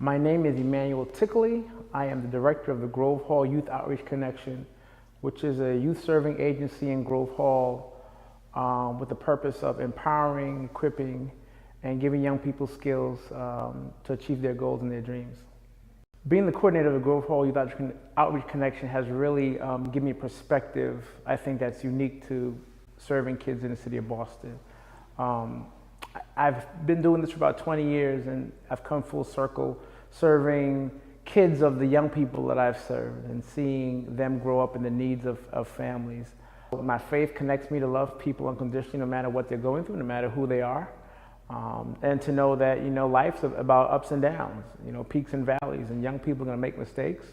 My name is Emmanuel Tikili. I am the director of the Grove Hall Youth Outreach Connection, which is a youth serving agency in Grove Hall with the purpose of empowering, equipping, and giving young people skills to achieve their goals and their dreams. Being the coordinator of the Grove Hall Youth Outreach Connection has really given me a perspective, I think, that's unique to serving kids in the city of Boston. I've been doing this for about 20 years, and I've come full circle serving kids of the young people that I've served and seeing them grow up in the needs of families. My faith connects me to love people unconditionally, no matter what they're going through, no matter who they are. And to know that, life's about ups and downs, peaks and valleys, and young people are going to make mistakes.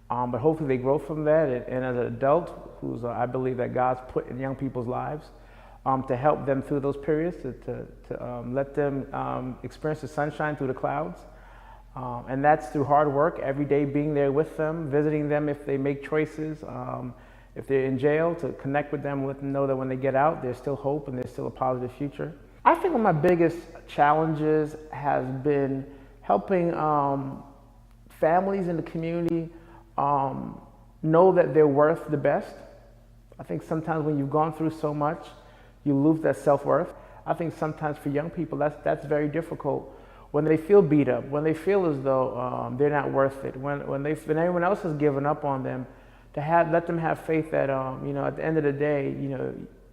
But hopefully they grow from that. And as an adult, I believe that God's put in young people's lives to help them through those periods, to let them experience the sunshine through the clouds. And that's through hard work, every day being there with them, visiting them if they make choices, if they're in jail, to connect with them, let them know that when they get out, there's still hope and there's still a positive future. I think one of my biggest challenges has been helping families in the community know that they're worth the best. I think sometimes when you've gone through so much, you lose that self-worth. I think sometimes for young people, that's very difficult. When they feel beat up, when they feel as though they're not worth it, when everyone else has given up on them, let them have faith that at the end of the day,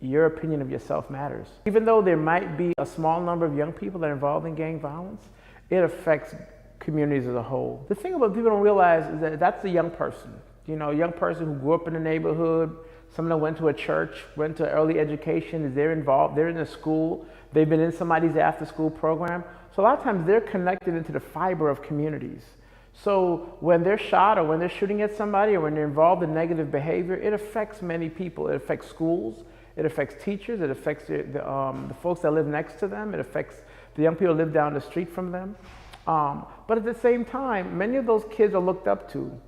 your opinion of yourself matters. Even though there might be a small number of young people that are involved in gang violence, it affects communities as a whole. The thing about people don't realize is that that's a young person. A young person who grew up in the neighborhood, someone that went to a church, went to early education, they're involved, they're in a school, they've been in somebody's after-school program. So a lot of times they're connected into the fiber of communities. So when they're shot or when they're shooting at somebody or when they're involved in negative behavior, it affects many people. It affects schools, it affects teachers, it affects the folks that live next to them, it affects the young people who live down the street from them. But at the same time, many of those kids are looked up to.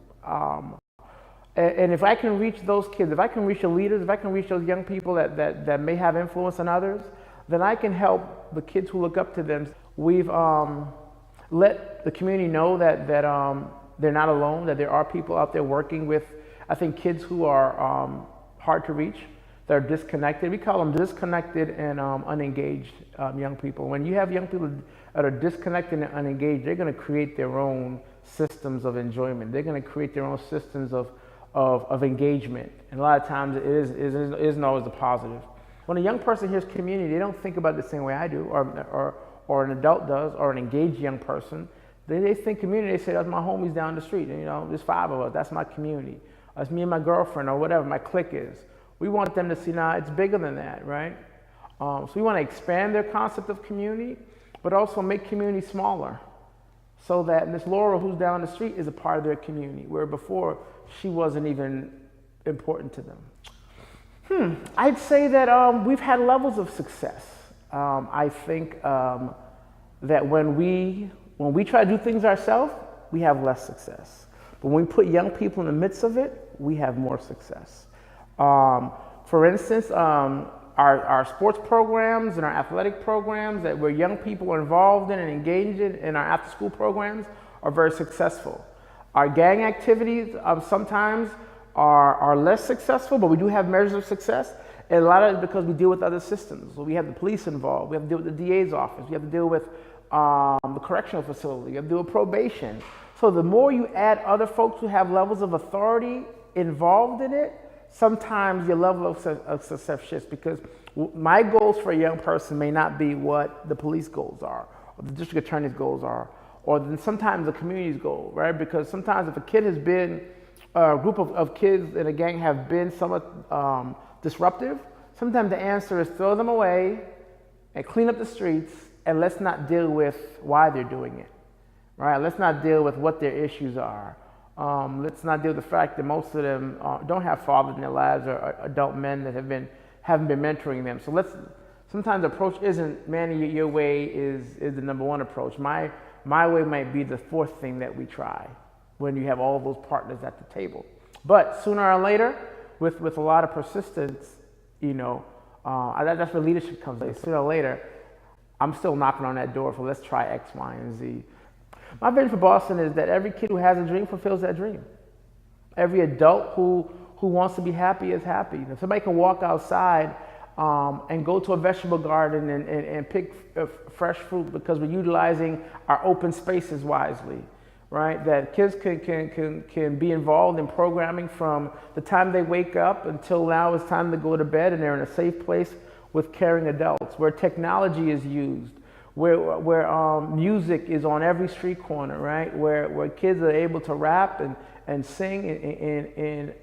And if I can reach those kids, if I can reach the leaders, if I can reach those young people that may have influence on others, then I can help the kids who look up to them. We've let the community know that they're not alone, that there are people out there working with, I think, kids who are hard to reach, that are disconnected. We call them disconnected and unengaged young people. When you have young people that are disconnected and unengaged, they're going to create their own systems of enjoyment. They're going to create their own systems of engagement. And a lot of times it isn't always a positive. When a young person hears community, they don't think about it the same way I do, or an adult does, or an engaged young person. They think community, they say, that's my homies down the street. And, there's 5 of us, that's my community. That's me and my girlfriend, or whatever my clique is. We want them to see, it's bigger than that, right? So we want to expand their concept of community, but also make community smaller, so that Miss Laura, who's down the street, is a part of their community, where before she wasn't even important to them. I'd say that we've had levels of success. I think that when we try to do things ourselves, we have less success. But when we put young people in the midst of it, we have more success. For instance, our sports programs and our athletic programs where young people are involved in and engaged in our after-school programs are very successful. Our gang activities sometimes are less successful, but we do have measures of success. And a lot of it is because we deal with other systems. So we have the police involved, we have to deal with the DA's office, we have to deal with the correctional facility, we have to deal with probation. So the more you add other folks who have levels of authority involved in it, sometimes your level of success shifts, because my goals for a young person may not be what the police goals are, or the district attorney's goals are, or then sometimes the community's goal, right? Because sometimes if a kid has been, a group of kids in a gang have been somewhat disruptive, sometimes the answer is throw them away and clean up the streets, and let's not deal with why they're doing it, right? Let's not deal with what their issues are. Let's not deal with the fact that most of them don't have fathers in their lives, or adult men that haven't been mentoring them. So sometimes the approach isn't, man, your way is the number one approach. My way might be the 4th thing that we try when you have all those partners at the table. But sooner or later, with a lot of persistence, that's where leadership comes in. Sooner or later, I'm still knocking on that door for let's try X, Y, and Z. My vision for Boston is that every kid who has a dream fulfills that dream. Every adult who wants to be happy is happy. If somebody can walk outside and go to a vegetable garden and pick fresh fruit because we're utilizing our open spaces wisely, right? That kids can be involved in programming from the time they wake up until now it's time to go to bed, and they're in a safe place with caring adults, where technology is used, where music is on every street corner, right? Where kids are able to rap and sing and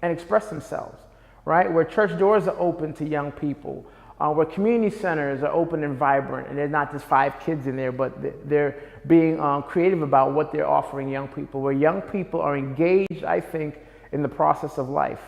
express themselves, right? Where church doors are open to young people, where community centers are open and vibrant, and there's not just 5 kids in there, but they're being creative about what they're offering young people, where young people are engaged, I think, in the process of life.